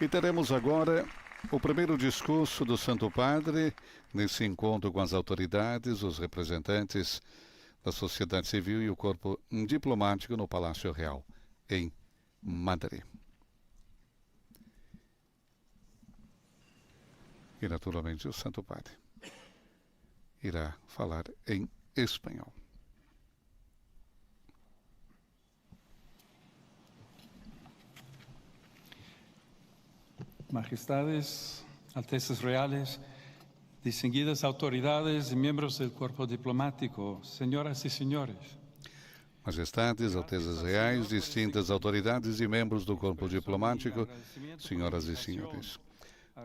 E teremos agora o primeiro discurso do Santo Padre nesse encontro com as autoridades, os representantes da sociedade civil e o corpo diplomático no Palácio Real, em Madrid. E, naturalmente, o Santo Padre irá falar em espanhol. Majestades, Altezas Reales, distinguidas autoridades y miembros del cuerpo diplomático, señoras y señores. Majestades, Altezas Reais, distintas autoridades e membros do corpo diplomático, senhoras e senhores.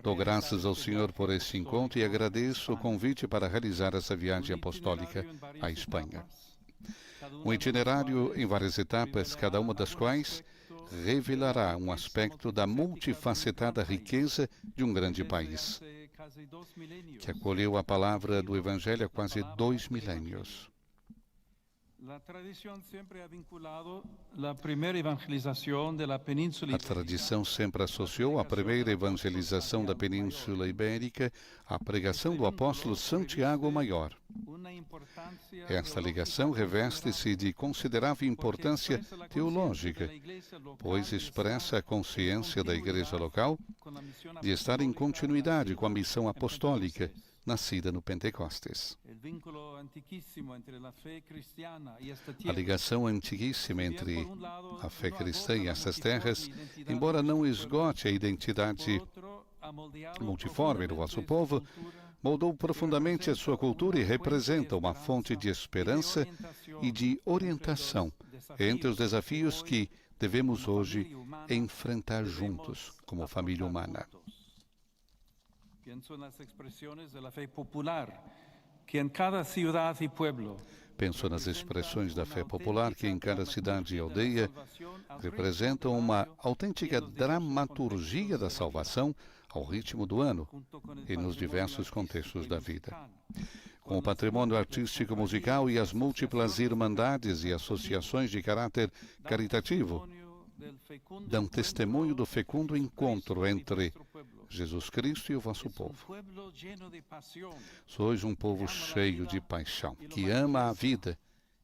Dou graças ao Senhor por este encontro e agradeço o convite para realizar essa viagem apostólica à Espanha. Um itinerário em várias etapas, cada uma das quais revelará um aspecto da multifacetada riqueza de um grande país, que acolheu a palavra do Evangelho há quase 2 milênios. A tradição sempre associou a primeira evangelização da Península Ibérica à pregação do apóstolo Santiago Maior. Esta ligação reveste-se de considerável importância teológica, pois expressa a consciência da Igreja local de estar em continuidade com a missão apostólica nascida no Pentecostes. A ligação antiquíssima entre a fé cristã e essas terras, embora não esgote a identidade multiforme do vosso povo, moldou profundamente a sua cultura e representa uma fonte de esperança e de orientação entre os desafios que devemos hoje enfrentar juntos como família humana. Penso nas expressões da fé popular, que em cada cidade e pueblo. Penso nas expressões da fé popular que em cada cidade e aldeia representam uma autêntica dramaturgia da salvação ao ritmo do ano e nos diversos contextos da vida. Com o patrimônio artístico musical e as múltiplas irmandades e associações de caráter caritativo, dão testemunho do fecundo encontro entre Jesus Cristo e o vosso povo. Sois um povo cheio de paixão, que ama a vida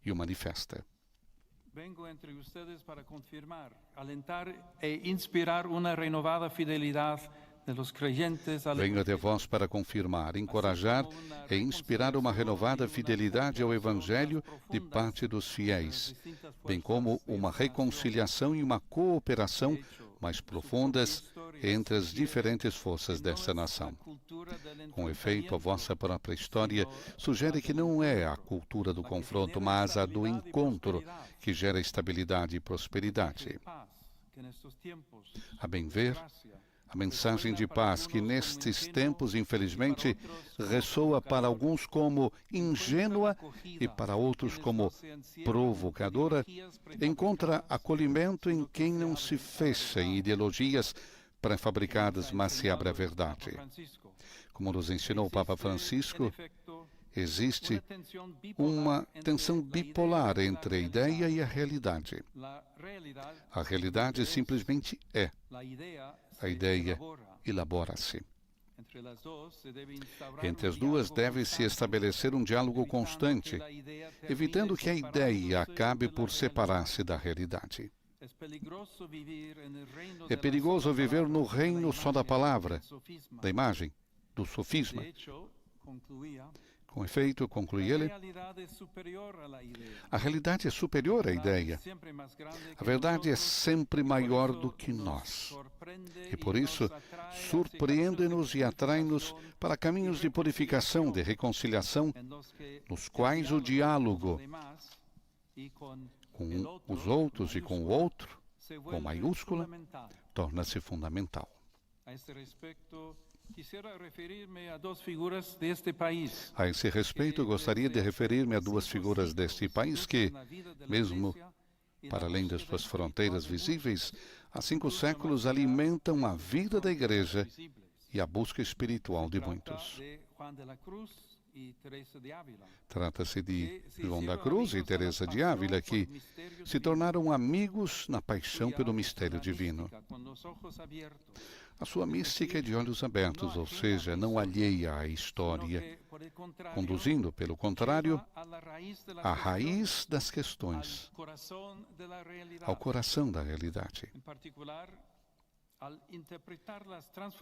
e o manifesta. Vengo entre ustedes para confirmar, alentar e inspirar uma renovada fidelidade de los creyentes. Venho até vós para confirmar, encorajar e inspirar uma renovada fidelidade ao Evangelho de parte dos fiéis, bem como uma reconciliação e uma cooperação mais profundas entre as diferentes forças desta nação. Com efeito, a vossa própria história sugere que não é a cultura do confronto, mas a do encontro que gera estabilidade e prosperidade. A bem ver, a mensagem de paz que nestes tempos, infelizmente, ressoa para alguns como ingênua e para outros como provocadora, encontra acolhimento em quem não se fecha em ideologias pré-fabricadas, mas se abre à verdade. Como nos ensinou o Papa Francisco, existe uma tensão bipolar entre a ideia e a realidade. A realidade simplesmente é. A ideia elabora-se. Entre as duas deve-se estabelecer um diálogo constante, evitando que a ideia acabe por separar-se da realidade. É perigoso viver no reino só da palavra, da imagem, do sofisma. Com efeito, conclui ele, a realidade é superior à ideia. A verdade é sempre maior do que nós. E por isso, surpreende-nos e atrai-nos para caminhos de purificação, de reconciliação, nos quais o diálogo com os outros e com o outro, com maiúscula, torna-se fundamental. A esse respeito, gostaria de referir-me a duas figuras deste país que, mesmo para além das suas fronteiras visíveis, há 5 séculos alimentam a vida da Igreja e a busca espiritual de muitos. Trata-se de João da Cruz e Teresa de Ávila, que se tornaram amigos na paixão pelo mistério divino. A sua mística é de olhos abertos, ou seja, não alheia à história, conduzindo, pelo contrário, à raiz das questões, ao coração da realidade.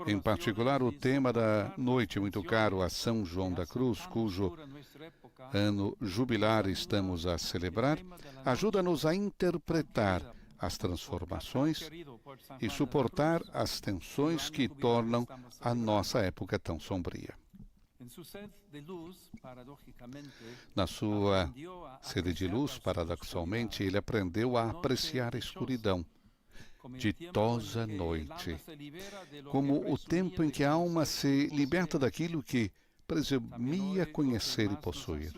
Em particular, o tema da noite, muito caro a São João da Cruz, cujo ano jubilar estamos a celebrar, ajuda-nos a interpretar as transformações e suportar as tensões que tornam a nossa época tão sombria. Na sua sede de luz, paradoxalmente, ele aprendeu a apreciar a escuridão, ditosa noite, como o tempo em que a alma se liberta daquilo que presumia conhecer e possuir.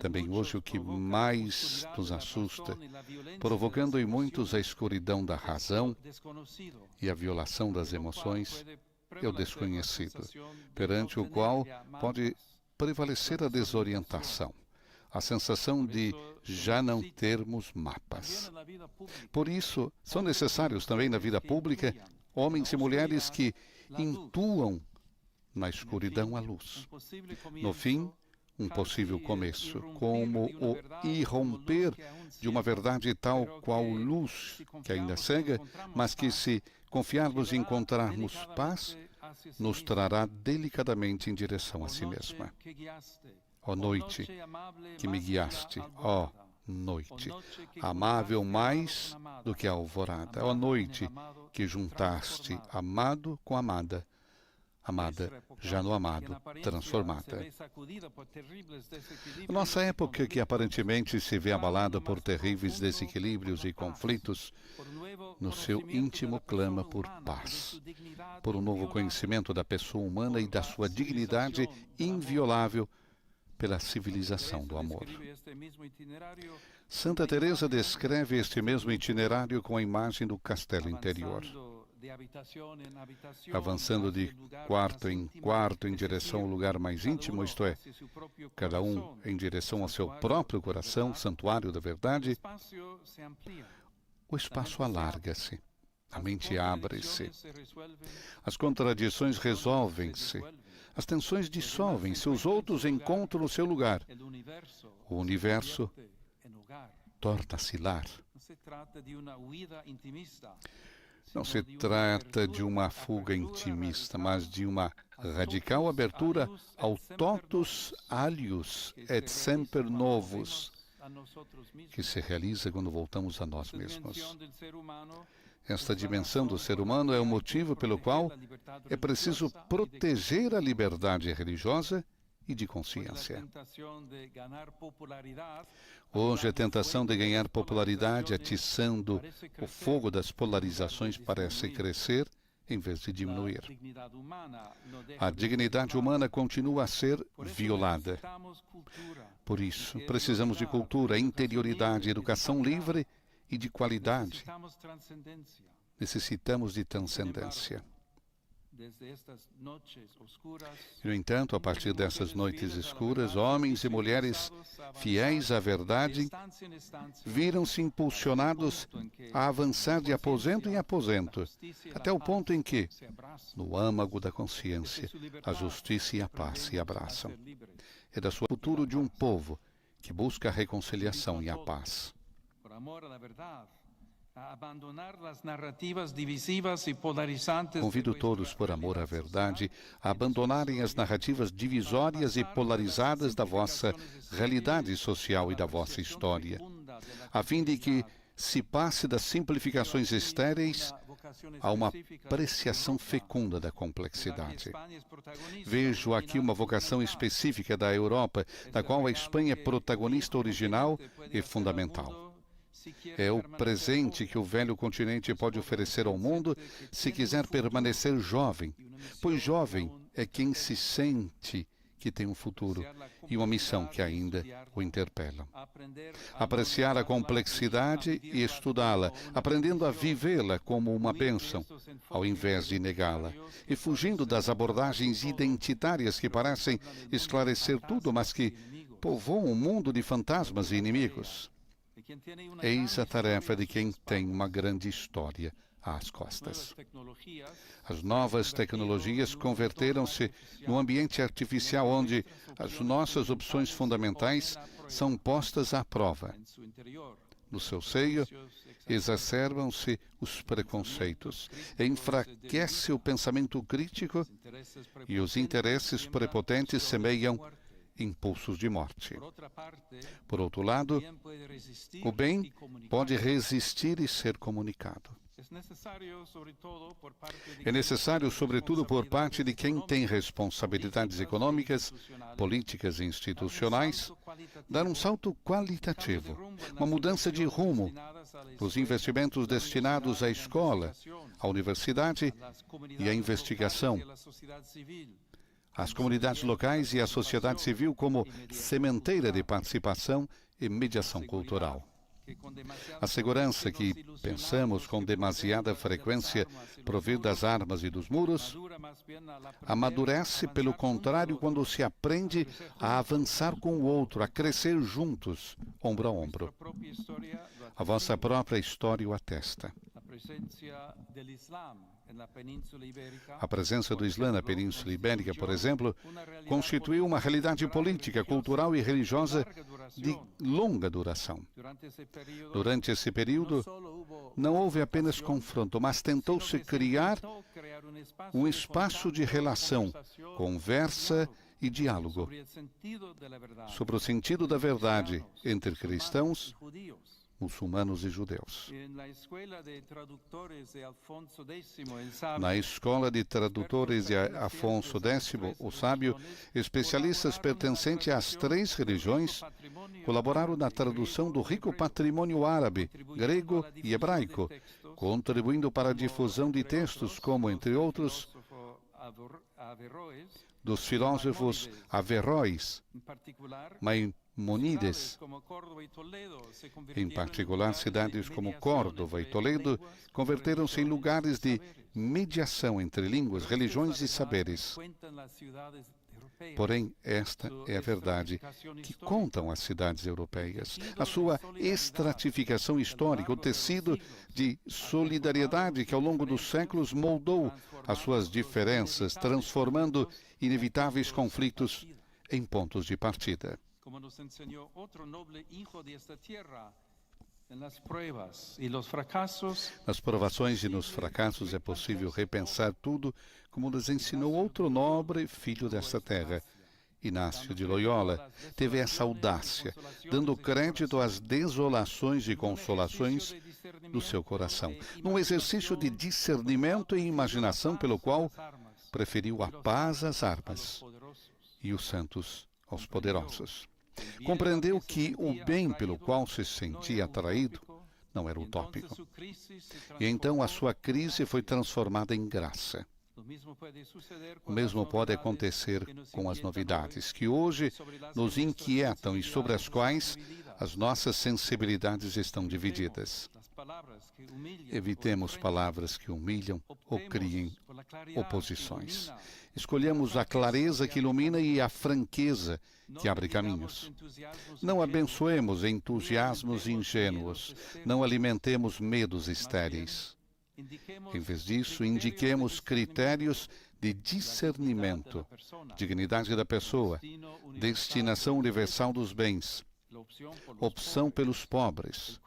Também hoje o que mais nos assusta, provocando em muitos a escuridão da razão e a violação das emoções, é o desconhecido, perante o qual pode prevalecer a desorientação, a sensação de já não termos mapas. Por isso, são necessários também na vida pública homens e mulheres que intuam na escuridão a luz. No fim, um possível começo, como o irromper de uma verdade tal qual luz, que ainda cega, mas que, se confiarmos e encontrarmos paz, nos trará delicadamente em direção a si mesma. Ó noite, que me guiaste, ó noite, amável mais do que a alvorada, ó noite, que juntaste amado com amada, amada já no amado, transformada. A nossa época, que aparentemente se vê abalada por terríveis desequilíbrios e conflitos, no seu íntimo clama por paz, por um novo conhecimento da pessoa humana e da sua dignidade inviolável pela civilização do amor. Santa Teresa descreve este mesmo itinerário com a imagem do castelo interior. Avançando de quarto em quarto em direção ao lugar mais íntimo, isto é, cada um em direção ao seu próprio coração, santuário da verdade, o espaço alarga-se, a mente abre-se, as contradições resolvem-se, as tensões dissolvem-se, os outros encontram o seu lugar. O universo torna-se lar. Não se trata de uma fuga intimista, mas de uma radical abertura ao totus alius et semper novus, que se realiza quando voltamos a nós mesmos. Esta dimensão do ser humano é o motivo pelo qual é preciso proteger a liberdade religiosa e de consciência. Hoje, a tentação de ganhar popularidade, atiçando o fogo das polarizações, parece crescer em vez de diminuir. A dignidade humana continua a ser violada. Por isso, precisamos de cultura, interioridade, educação livre e de qualidade. Necessitamos de transcendência. No entanto, a partir dessas noites escuras, homens e mulheres fiéis à verdade viram-se impulsionados a avançar de aposento em aposento, até o ponto em que, no âmago da consciência, a justiça e a paz se abraçam. É da sua futuro de um povo que busca a reconciliação e a paz. Convido todos, por amor à verdade, a abandonarem as narrativas divisórias e polarizadas da vossa realidade social e da vossa história, a fim de que se passe das simplificações estéreis a uma apreciação fecunda da complexidade. Vejo aqui uma vocação específica da Europa, da qual a Espanha é protagonista original e fundamental. É o presente que o velho continente pode oferecer ao mundo se quiser permanecer jovem, pois jovem é quem se sente que tem um futuro e uma missão que ainda o interpelam. Apreciar a complexidade e estudá-la, aprendendo a vivê-la como uma bênção, ao invés de negá-la, e fugindo das abordagens identitárias que parecem esclarecer tudo, mas que povoam um mundo de fantasmas e inimigos. Eis a tarefa de quem tem uma grande história às costas. As novas tecnologias converteram-se num ambiente artificial onde as nossas opções fundamentais são postas à prova. No seu seio, exacerbam-se os preconceitos, enfraquece o pensamento crítico e os interesses prepotentes semeiam impulsos de morte. Por outro lado, o bem pode resistir e ser comunicado. É necessário, sobretudo por parte de quem tem responsabilidades econômicas, políticas e institucionais, dar um salto qualitativo, uma mudança de rumo nos investimentos destinados à escola, à universidade e à investigação, às comunidades locais e à sociedade civil como sementeira de participação e mediação cultural. A segurança que pensamos com demasiada frequência provir das armas e dos muros amadurece, pelo contrário, quando se aprende a avançar com o outro, a crescer juntos, ombro a ombro. A vossa própria história o atesta. A presença do Islã na Península Ibérica, por exemplo, constituiu uma realidade política, cultural e religiosa de longa duração. Durante esse período, não houve apenas confronto, mas tentou-se criar um espaço de relação, conversa e diálogo sobre o sentido da verdade entre cristãos, muçulmanos e judeus. Na escola de tradutores de Afonso X, o sábio, especialistas pertencentes às 3 religiões, colaboraram na tradução do rico patrimônio árabe, grego e hebraico, contribuindo para a difusão de textos como, entre outros, dos filósofos Averroes, Maimonides. Em particular, cidades como Córdoba e Toledo converteram-se em lugares de mediação entre línguas, religiões e saberes. Porém, esta é a verdade que contam as cidades europeias. A sua estratificação histórica, o tecido de solidariedade que ao longo dos séculos moldou as suas diferenças, transformando inevitáveis conflitos em pontos de partida. Como nos enseñó otro noble hijo de esta tierra, nas provações e nos fracassos é possível repensar tudo, como nos ensinou outro nobre filho desta terra. Inácio de Loyola teve essa audácia, dando crédito às desolações e consolações do seu coração, num exercício de discernimento e imaginação pelo qual preferiu a paz às armas e os santos aos poderosos. Compreendeu que o bem pelo qual se sentia atraído não era utópico. E então a sua crise foi transformada em graça. O mesmo pode acontecer com as novidades que hoje nos inquietam e sobre as quais as nossas sensibilidades estão divididas. Evitemos palavras que humilham ou criem oposições. Escolhamos a clareza que ilumina e a franqueza que abre caminhos. Não abençoemos entusiasmos ingênuos. Não alimentemos medos estéreis. Em vez disso, indiquemos critérios de discernimento, dignidade da pessoa, destinação universal dos bens, opção pelos pobres,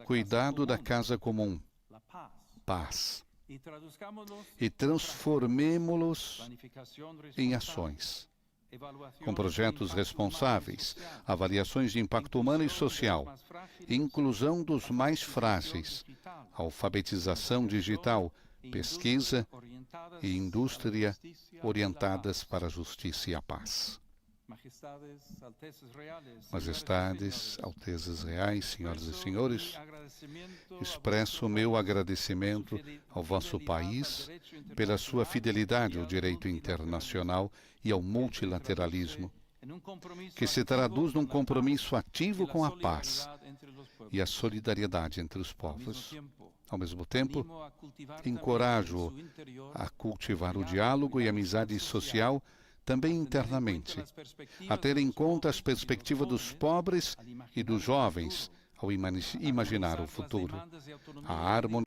cuidado da casa comum, paz. E transformemo-los em ações, com projetos responsáveis, avaliações de impacto humano e social, inclusão dos mais frágeis, alfabetização digital, pesquisa e indústria orientadas para a justiça e a paz. Majestades, Altezas Reais, Senhoras e Senhores, expresso o meu agradecimento ao vosso país pela sua fidelidade ao direito internacional e ao multilateralismo, que se traduz num compromisso ativo com a paz e a solidariedade entre os povos. Ao mesmo tempo, encorajo-o a cultivar o diálogo e a amizade social também internamente, a ter em conta as perspectivas dos pobres e dos jovens ao imaginar o futuro. A harmonia